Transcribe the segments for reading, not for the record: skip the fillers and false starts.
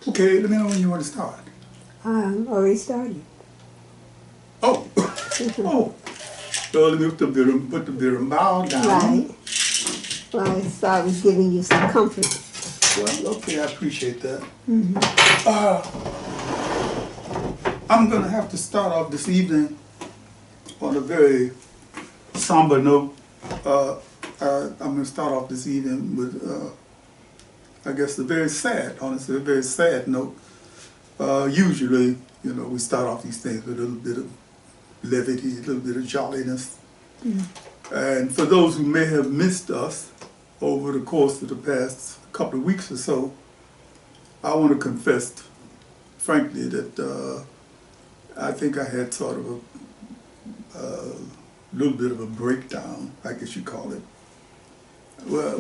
Okay, let me know when you want to start. Already started. Oh, oh. So let me put the Berimbau down. Right. Well, I thought I was giving you some comfort. Well, okay, I appreciate that. Mm-hmm. I'm going to have to start off this evening on a very somber note. I'm going to start off this evening with, I guess, honestly, a very sad note. Usually, you know, we start off these things with a little bit of levity, a little bit of jolliness. Mm. And for those who may have missed us over the course of the past couple of weeks or so, I want to confess, frankly, that I think I had sort of a little bit of a breakdown, I guess you call it. Well,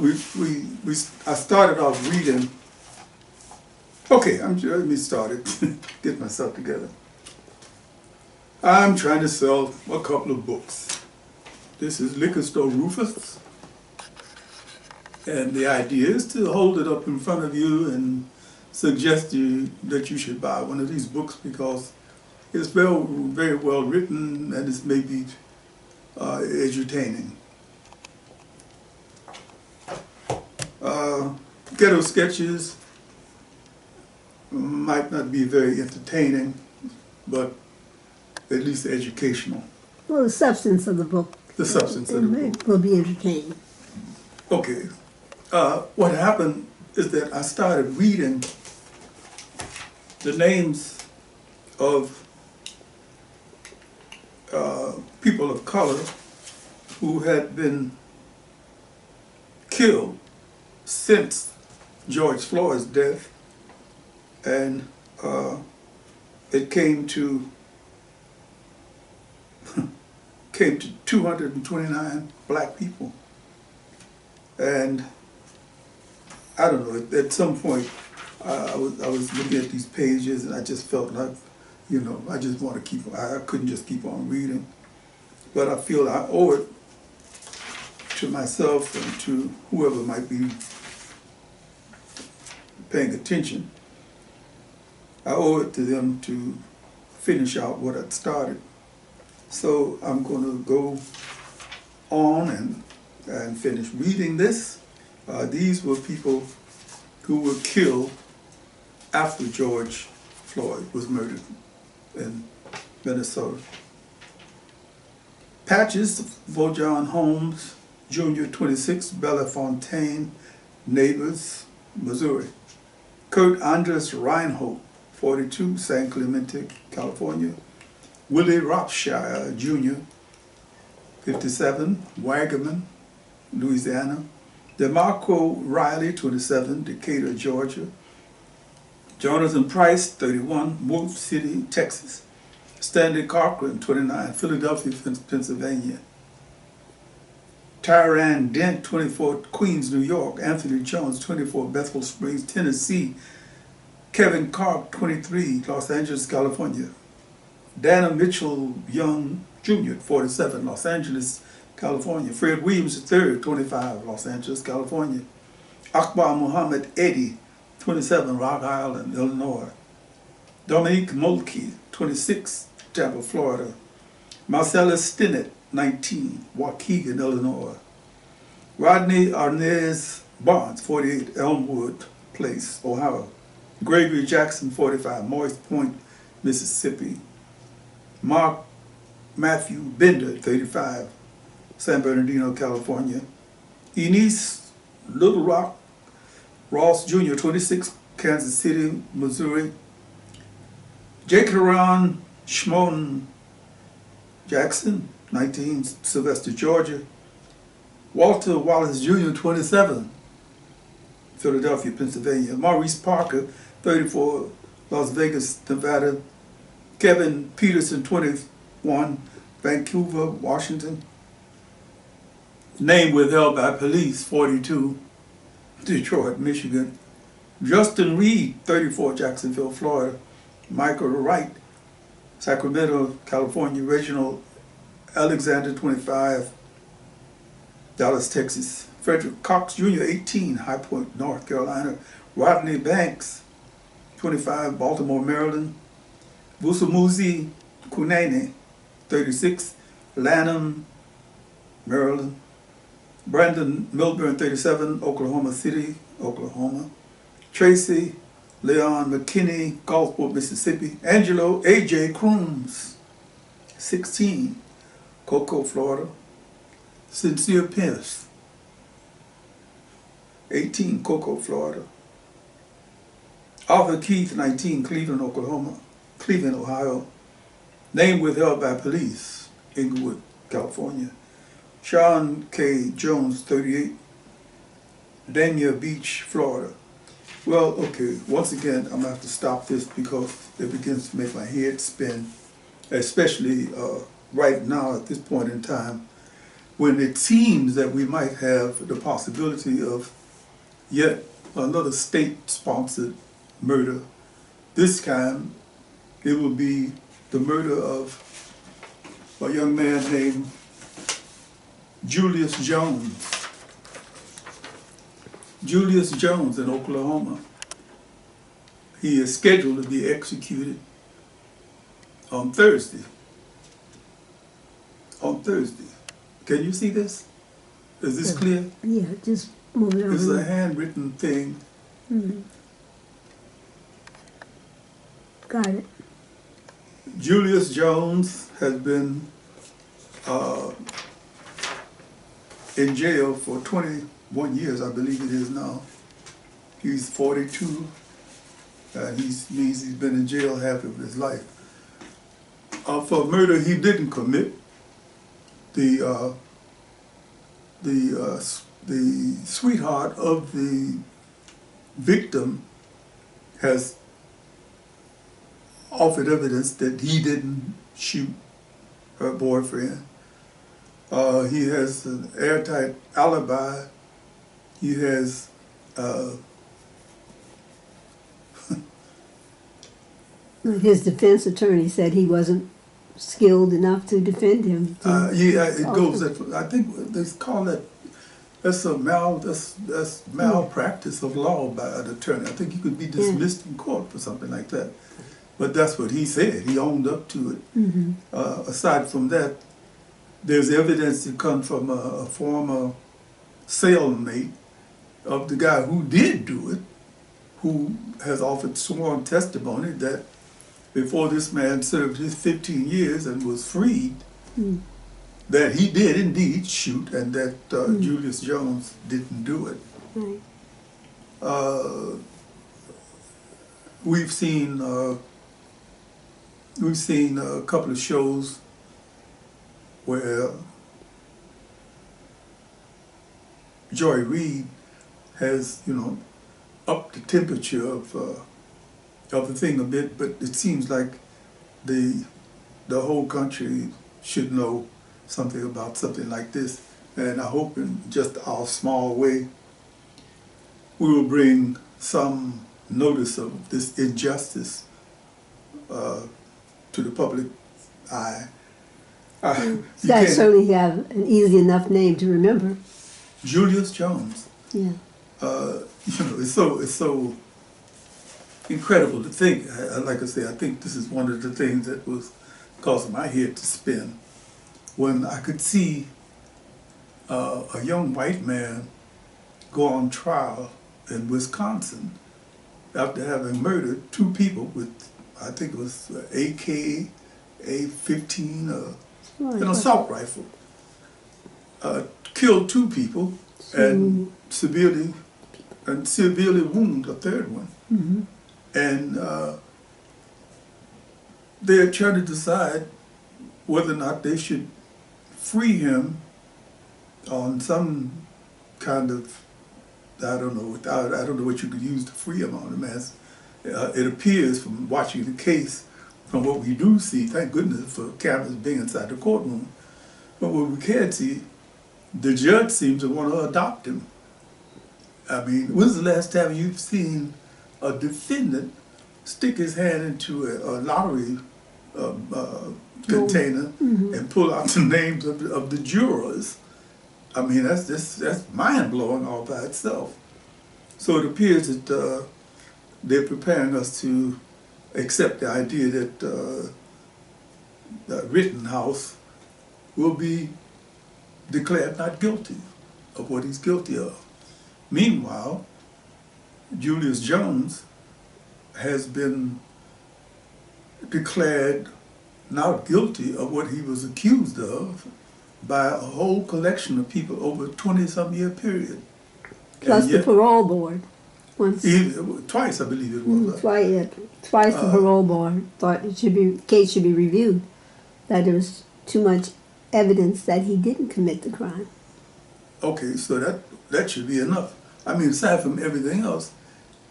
I started off reading. Okay, let me start it, get myself together. I'm trying to sell a couple of books. This is Liquor Store Rufus. And the idea is to hold it up in front of you and suggest that you should buy one of these books because it's very well written and it's maybe edutaining. Ghetto Sketches might not be very entertaining, but at least educational. Well, the substance of the book. The substance of the book will be entertaining. Okay. What happened is that I started reading the names of people of color who had been killed since George Floyd's death, and it came to 229 black people. And I don't know, at some point I was looking at these pages and I just felt like, you know, I just want to I couldn't just keep on reading. But I feel I owe it to myself and to whoever might be paying attention. I owe it to them to finish out what I'd started. So I'm going to go on and finish reading this. These were people who were killed after George Floyd was murdered in Minnesota. Patches, Vojon Holmes, Jr., 26, Bellefontaine, Neighbors, Missouri. Kurt Andres Reinhold, 42, San Clemente, California. Willie Rothschild, Jr., 57, Wagaman, Louisiana. DeMarco Riley, 27, Decatur, Georgia. Jonathan Price, 31, Wolf City, Texas. Stanley Cochran, 29, Philadelphia, Pennsylvania. Tyran Dent, 24, Queens, New York. Anthony Jones, 24, Bethel Springs, Tennessee. Kevin Karp, 23, Los Angeles, California. Dana Mitchell Young, Jr., 47, Los Angeles, California. Fred Williams III, 25, Los Angeles, California. Akbar Muhammad Eddy, 27, Rock Island, Illinois. Dominique Mulkey, 26, Tampa, Florida. Marcellus Stinnett, 19, Waukegan, Illinois. Rodney Arnez Barnes, 48, Elmwood Place, Ohio. Gregory Jackson, 45, Morris Point, Mississippi. Mark Matthew Bender, 35, San Bernardino, California. Eunice Little Rock Ross Jr., 26, Kansas City, Missouri. Jacoron Shmonen Jackson, 19, Sylvester, Georgia. Walter Wallace Jr., 27, Philadelphia, Pennsylvania. Maurice Parker, 34, Las Vegas, Nevada. Kevin Peterson, 21, Vancouver, Washington. Name withheld by police, 42, Detroit, Michigan. Justin Reed, 34, Jacksonville, Florida. Michael Wright, Sacramento, California. Reginald Alexander, 25, Dallas, Texas. Frederick Cox Jr., 18, High Point, North Carolina. Rodney Banks, 25, Baltimore, Maryland. Busumuzi Kunene, 36, Lanham, Maryland. Brandon Milburn, 37, Oklahoma City, Oklahoma. Tracy Leon McKinney, Gulfport, Mississippi. Angelo A.J. Crooms, 16, Cocoa, Florida. Sincere Pierce, 18, Cocoa, Florida. Arthur Keith, 19, Cleveland, Ohio. Name withheld by police, Inglewood, California. Sean K. Jones, 38, Dania Beach, Florida. Well, okay, once again, I'm going to have to stop this because it begins to make my head spin, especially right now at this point in time, when it seems that we might have the possibility of yet another state-sponsored murder. This time, it will be the murder of a young man named Julius Jones. Julius Jones in Oklahoma. He is scheduled to be executed on Thursday. On Thursday. Can you see this? Is this clear? Yeah, just move it over. It's a handwritten thing. Mm-hmm. Got it. Julius Jones has been in jail for 21 years, I believe it is now. He's 42, and means he's been in jail half of his life. For a murder he didn't commit. The sweetheart of the victim has offered evidence that he didn't shoot her boyfriend. He has an airtight alibi. He has his defense attorney said he wasn't skilled enough to defend him. Yeah, it goes. I think they call that. That's malpractice of law by an attorney. I think he could be dismissed in court for something like that. But that's what he said. He owned up to it. Mm-hmm. Aside from that, there's evidence that comes from a former cellmate of the guy who did do it, who has offered sworn testimony that before this man served his 15 years and was freed, that he did indeed shoot, and that Julius Jones didn't do it. Right. We've seen a couple of shows where Joy Reid has, upped the temperature of the thing a bit, but it seems like the whole country should know something about something like this, and I hope in just our small way we will bring some notice of this injustice to the public eye. That certainly have an easy enough name to remember. Julius Jones. Yeah. It's so incredible to think. Like I say, I think this is one of the things that was causing my head to spin when I could see a young white man go on trial in Wisconsin after having murdered two people with, I think it was AK-15, an assault rifle. Killed two people and severely wounded a third one. Mm-hmm. And they're trying to decide whether or not they should free him on some kind of, I don't know what you could use to free him on him, as it appears from watching the case, from what we do see, thank goodness for cameras being inside the courtroom, but what we can see, the judge seems to want to adopt him. I mean, when's the last time you've seen a defendant stick his hand into a lottery container and pull out the names of the jurors? I mean, that's mind-blowing all by itself. So it appears that they're preparing us to accept the idea that Rittenhouse will be declared not guilty of what he's guilty of. Meanwhile, Julius Jones has been declared not guilty of what he was accused of by a whole collection of people over a 20-some year period. Plus the parole board. Once. Twice, I believe it was. Twice the parole board thought case should be reviewed, that there was too much evidence that he didn't commit the crime. Okay, so that should be enough. I mean, aside from everything else,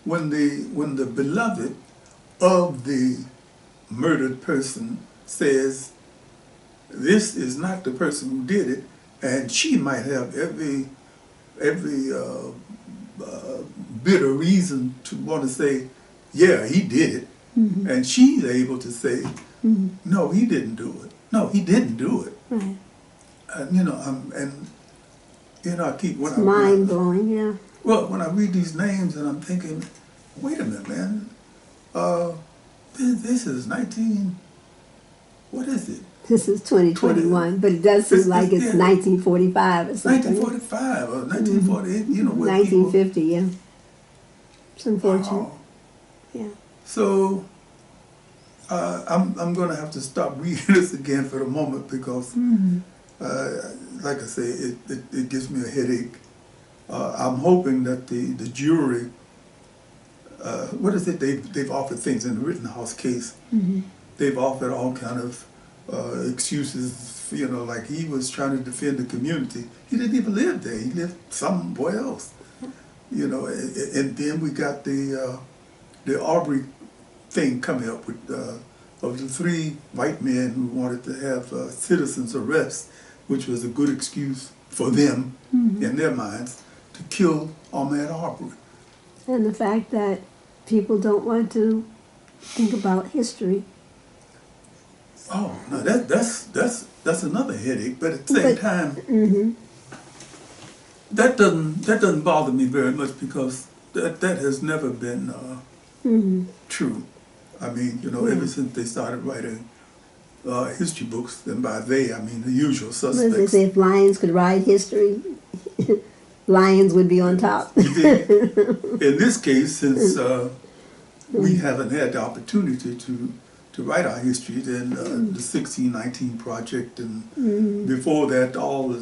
when the beloved of the murdered person says, this is not the person who did it, and she might have every bit of reason to want to say, yeah, he did it, and she's able to say, no, he didn't do it. No, he didn't do it. Right. And I keep it's mind blowing, yeah. Well, when I read these names and I'm thinking, wait a minute, man, this is 19. What is it? This is 2021, but it does seem like it's 1945 or something. 1945 or 1948, you know. 1950, yeah. It's unfortunate. Wow. Yeah. So I'm going to have to stop reading this again for the moment because, like I say, it gives me a headache. I'm hoping that the jury, what is it? They've offered things in the Rittenhouse case. They've offered all kind of excuses, you know, like he was trying to defend the community. He didn't even live there. He lived somewhere else, you know. And then we got the Aubrey thing coming up with of the 3 white men who wanted to have citizens arrest, which was a good excuse for them in their minds to kill Ahmaud Arbery. And the fact that people don't want to think about history. Oh no, that's another headache. But at the same time, that doesn't bother me very much because that has never been true. I mean, you know, ever since they started writing history books, and by they I mean the usual suspects. They say if lions could write history, lions would be on top. In this case, since we haven't had the opportunity to write our history, then the 1619 Project, and before that, all of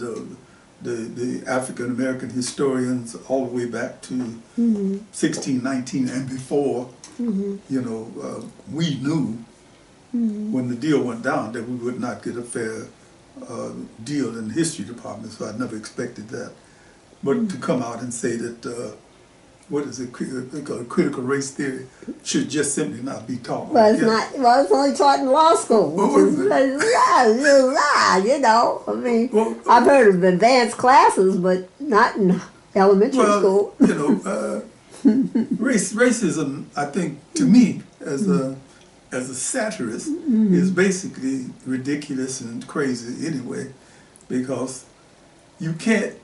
the African-American historians, all the way back to 1619 and before, you know, we knew when the deal went down that we would not get a fair deal in the history department, so I never expected that. But to come out and say that what is it? Critical race theory should just simply not be taught. Well, it's not. Well, it's only taught in law school, which is you know. I mean, I've heard of advanced classes, but not in elementary school. You know, racism, I think, to me, as a satirist, is basically ridiculous and crazy anyway, because you can't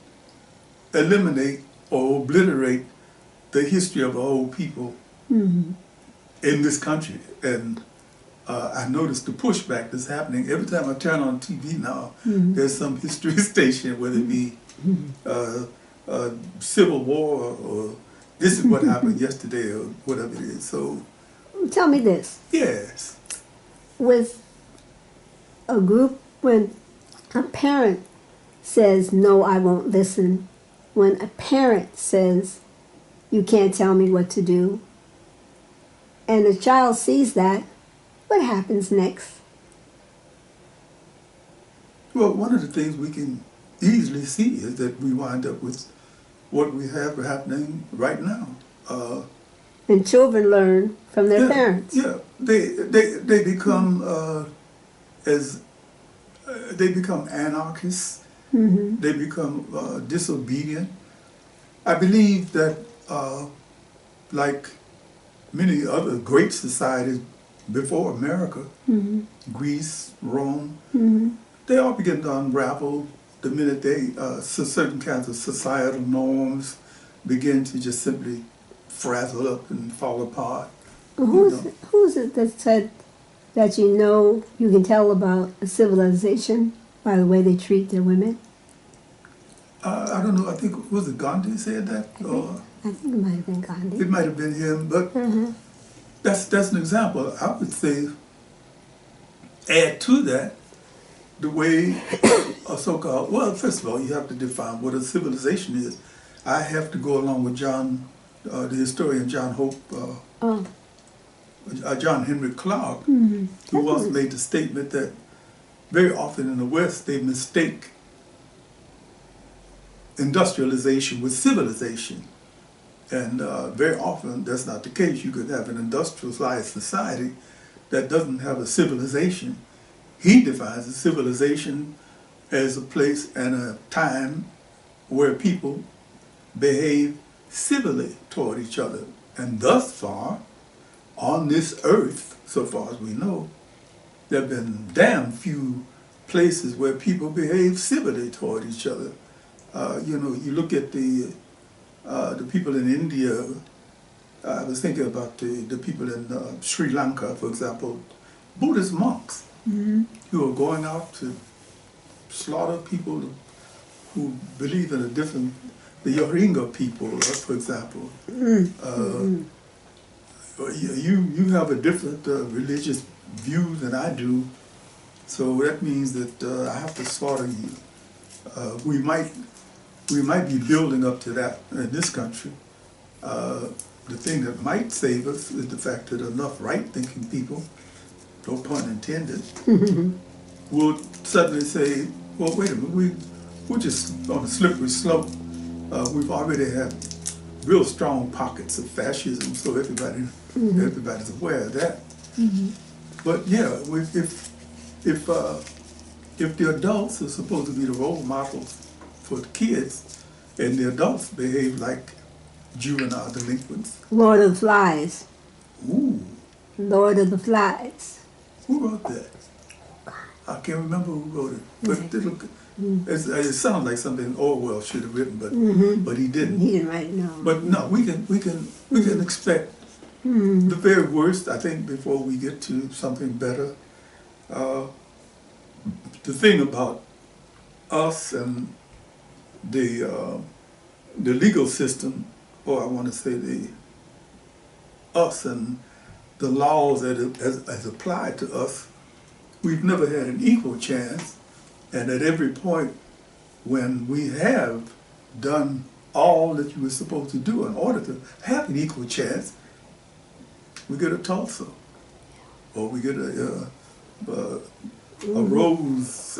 eliminate or obliterate the history of a whole people in this country. And I noticed the pushback that's happening. Every time I turn on TV now, there's some history station, whether it be Civil War or this is what happened yesterday or whatever it is. So tell me this. Yes. With a group, when a parent says, no, I won't listen, when a parent says, you can't tell me what to do, and the child sees that, what happens next? Well, one of the things we can easily see is that we wind up with what we have happening right now. And children learn from their parents. Yeah, they become they become anarchists. They become disobedient. I believe that, like many other great societies before America, Greece, Rome, they all begin to unravel the minute they certain kinds of societal norms begin to just simply frazzle up and fall apart. Who's it that said that you can tell about a civilization by the way they treat their women? I don't know. I think was it Gandhi said that, I think it might have been Gandhi. It might have been him, but that's an example. I would say add to that the way a so-called, well, first of all, you have to define what a civilization is. I have to go along with John, the historian John Hope, John Henry Clark, who once made the statement that very often in the West they mistake industrialization with civilization. And very often that's not the case. You could have an industrialized society that doesn't have a civilization. He defines a civilization as a place and a time where people behave civilly toward each other. And thus far, on this earth, so far as we know, there have been damn few places where people behave civilly toward each other. You look at the people in India. I was thinking about the people in Sri Lanka, for example, Buddhist monks who are going out to slaughter people who believe in a different, the Rohingya people, for example. You have a different religious view than I do, so that means that I have to slaughter you. We might be building up to that in this country. The thing that might save us is the fact that enough right-thinking people, no pun intended, will suddenly say, well, wait a minute, we're just on a slippery slope. We've already had real strong pockets of fascism, so everybody's aware of that. But yeah, if the adults are supposed to be the role models for the kids, and the adults behave like juvenile delinquents. Lord of the Flies. Ooh. Lord of the Flies. Who wrote that? I can't remember who wrote it, but it sounds like something Orwell should have written, but he didn't. He didn't write it, no. But no, we can expect the very worst, I think, before we get to something better. The thing about us and the legal system, or I want to say us and the laws that as applied to us, we've never had an equal chance. And at every point when we have done all that you were supposed to do in order to have an equal chance, we get a Tulsa, or we get a Rose,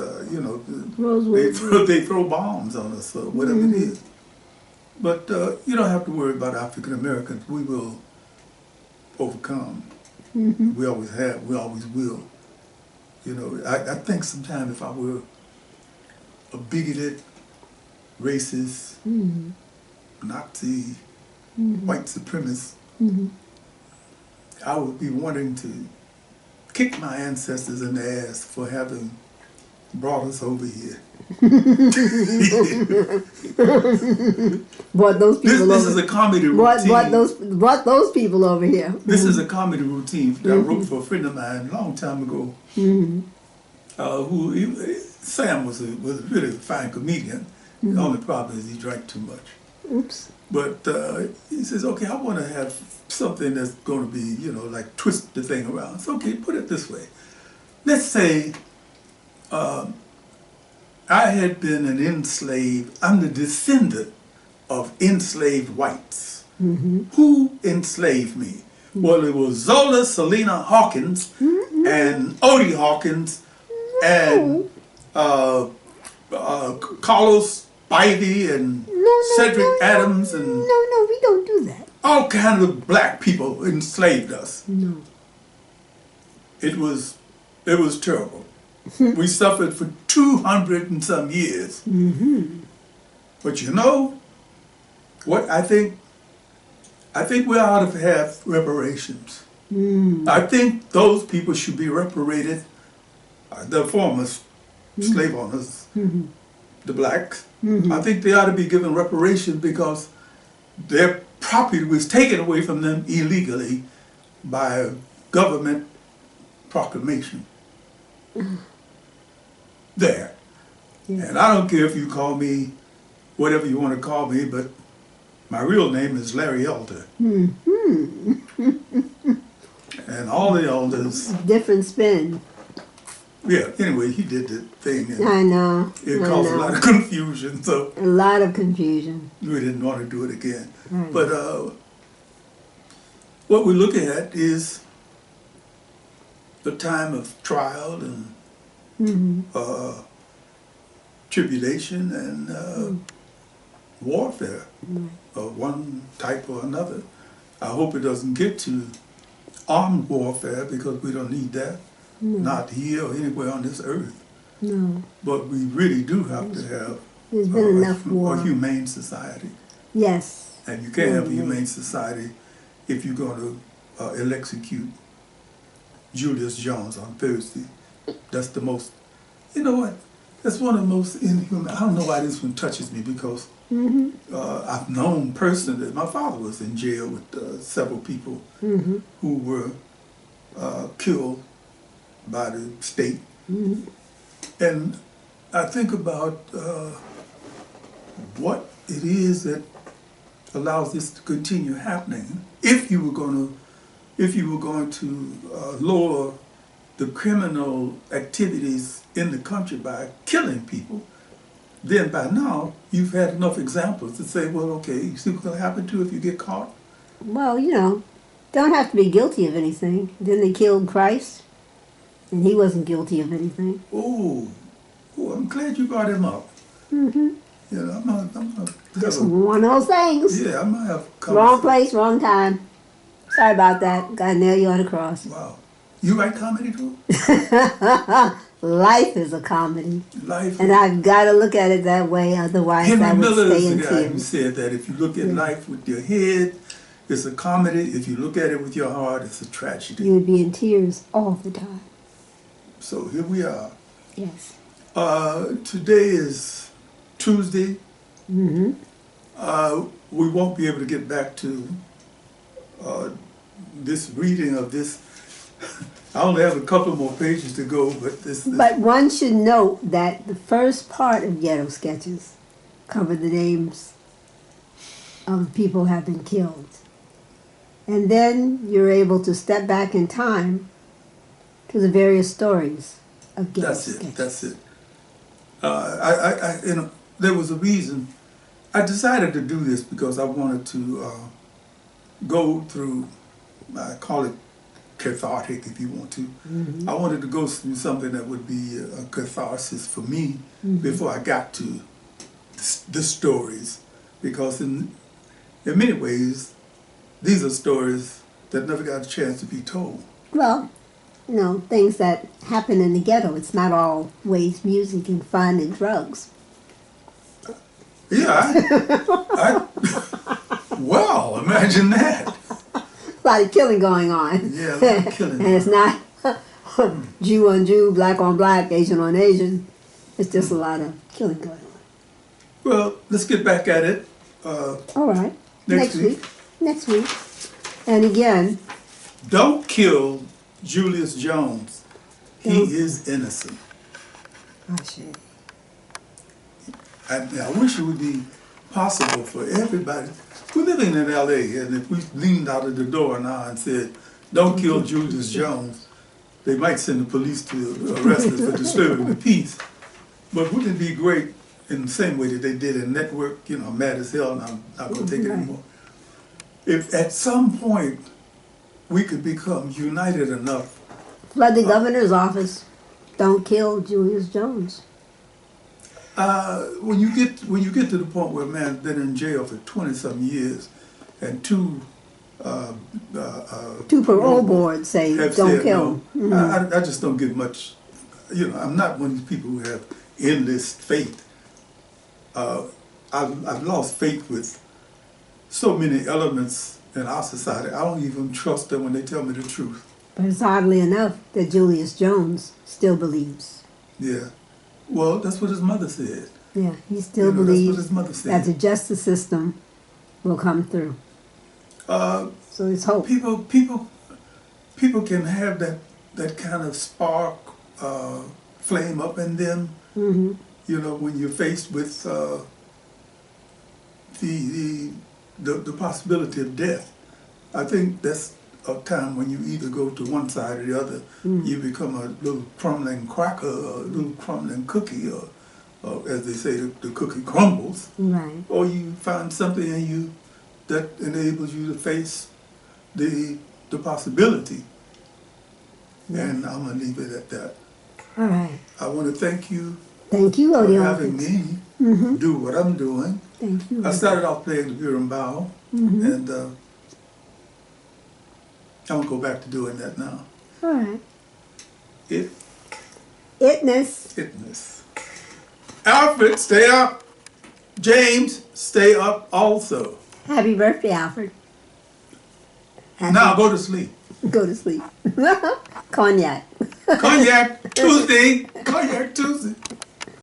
they throw bombs on us, or whatever it is. But you don't have to worry about African Americans. We will overcome. We always have, we always will. I think sometimes if I were a bigoted, racist, Nazi, white supremacist, I would be wanting to kick my ancestors in the ass for having brought us over here. Brought those people this over. is a comedy routine. Brought those people over here. This is a comedy routine that I wrote for a friend of mine a long time ago. Sam was a really fine comedian. The only problem is he drank too much. Oops. But he says, okay, I want to have something that's going to be, like twist the thing around. So, okay, put it this way. Let's say I had been an enslaved, I'm the descendant of enslaved whites. Who enslaved me? Well, it was Zola, Salena-Hawkins, and Odie Hawkins, and Carlos Spivey, and Cedric Adams, and No, we don't do that. all kinds of black people enslaved us. No. It was terrible. We suffered for 200 and some years. But you know what? I think we ought to have reparations. I think those people should be reparated. The former slave owners, the blacks. I think they ought to be given reparations because their property was taken away from them illegally by a government proclamation. There. Yeah. And I don't care if you call me whatever you want to call me, but my real name is Larry Elder. And all the elders. Different spin. Yeah, anyway, he did the thing. And I know. it caused a lot of confusion, so A lot of confusion. we didn't want to do it again. Right. But what we're looking at is the time of trial and tribulation and warfare of one type or another. I hope it doesn't get to armed warfare because we don't need that, not here or anywhere on this earth. No. But we really do have to have There's been enough war. a humane society. Yes. And you can't have a humane society if you're going to execute Julius Jones on Thursday. That's the most, you know what? That's one of the most inhuman. I don't know why this one touches me because I've known personally that my father was in jail with several people who were killed by the state. And I think about what it is that allows this to continue happening. If you were going to lower the criminal activities in the country by killing people, then by now you've had enough examples to say, well, okay, you see what's going to happen to you if you get caught? Well, you know, don't have to be guilty of anything. Then they killed Christ, and he wasn't guilty of anything. Oh, I'm glad you brought him up. You know, I'm not Just one of those things. yeah, I might have Wrong place, wrong time. Sorry about that. Gotta nail you on the cross. Wow. You write comedy too? Life is a comedy. Life. And I've got to look at it that way, otherwise I Henry would Miller stay is in the guy who tears. said that if you look at life with your head, it's a comedy. If you look at it with your heart, it's a tragedy. You would be in tears all the time. So here we are. Yes. Today is Tuesday. We won't be able to get back to this reading of this. I only have a couple more pages to go, but this. But one should note that the first part of Ghetto Sketches covered the names of people who have been killed. And then you're able to step back in time to the various stories of Ghetto Sketches. That's it. You know, there was a reason. I decided to do this because I wanted to go through, I call it cathartic if you want to. I wanted to go through something that would be a catharsis for me before I got to the stories, because in many ways these are stories that never got a chance to be told. Well, you know, things that happen in the ghetto. It's not always music and fun and drugs. Yeah, well, imagine that. A lot of killing going on. Yeah, a lot of killing. And it's not Jew on Jew, black on black, Asian on Asian. It's just a lot of killing going on. Well, let's get back at it. All right. Next week. Next week. And again. Don't kill Julius Jones. He is innocent. Oh, shit. I wish it would be possible for everybody. We're living in L.A., and if we leaned out of the door now and said, don't kill Julius Jones, they might send the police to arrest us for disturbing the peace. But wouldn't it be great in the same way that they did in Network, you know, mad as hell, and I'm not going to take it anymore. If at some point we could become united enough. Flood the governor's office. Don't kill Julius Jones. When you get to the point where a man's been in jail for 20-some years, and two parole boards say don't kill. No. I just don't get much. You know, I'm not one of these people who have endless faith. I've lost faith with so many elements in our society. I don't even trust them when they tell me the truth. But it's oddly enough that Julius Jones still believes. Yeah. Well, that's what his mother said. Yeah, he still believes that's what his mother said. that the justice system will come through. So it's hope. People can have that kind of spark, flame up in them. Mm-hmm. You know, when you're faced with the possibility of death. I think that's a time when you either go to one side or the other. Mm. You become a little crumbling cracker, or a little crumbling cookie, or as they say, the cookie crumbles. Right. Or you find something in you that enables you to face the possibility. Yes. And I'm going to leave it at that. All right. I want to thank you Thank you, for Odie having Hawkins. me do what I'm doing. Thank you. I started off playing the Berimbau, Mm-hmm. and I'm going to go back to doing that now. All right. Itness. Alfred, stay up. James, stay up also. Happy birthday, Alfred. Now go to sleep. Go to sleep. Cognac. Cognac Tuesday. Cognac Tuesday.